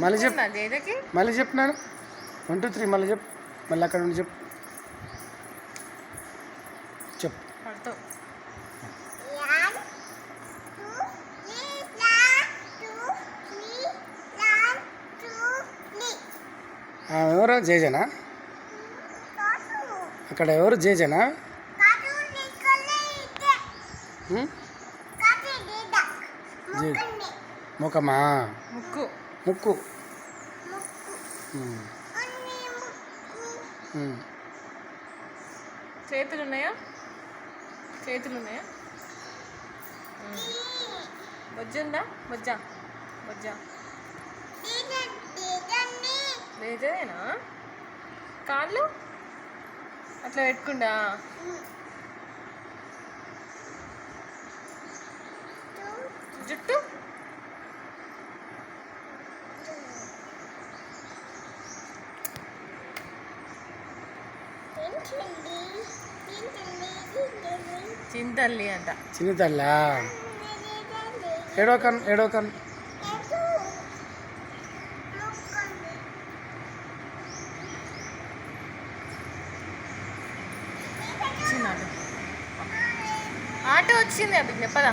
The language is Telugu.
మళ్ళీ చెప్పు, మళ్ళీ చెప్పినాను 1 2 3 మళ్ళీ చెప్పు, మళ్ళీ అక్కడ ఉండి చెప్పు చెప్పు. ఎవరు జేజనా? అక్కడ ఎవరు జేజనా? ముఖమా? ముక్కు. చేతులు ఉన్నాయా? బొజ్జ ఉందా? బొజ్జ లేదేనా? కాళ్ళు అట్లా పెట్టుకుండా జుట్టు చింతల్లి అంట. చిన్న తల్లా? ఏడోకన్ ఆటో వచ్చింది అవి చెప్పదా?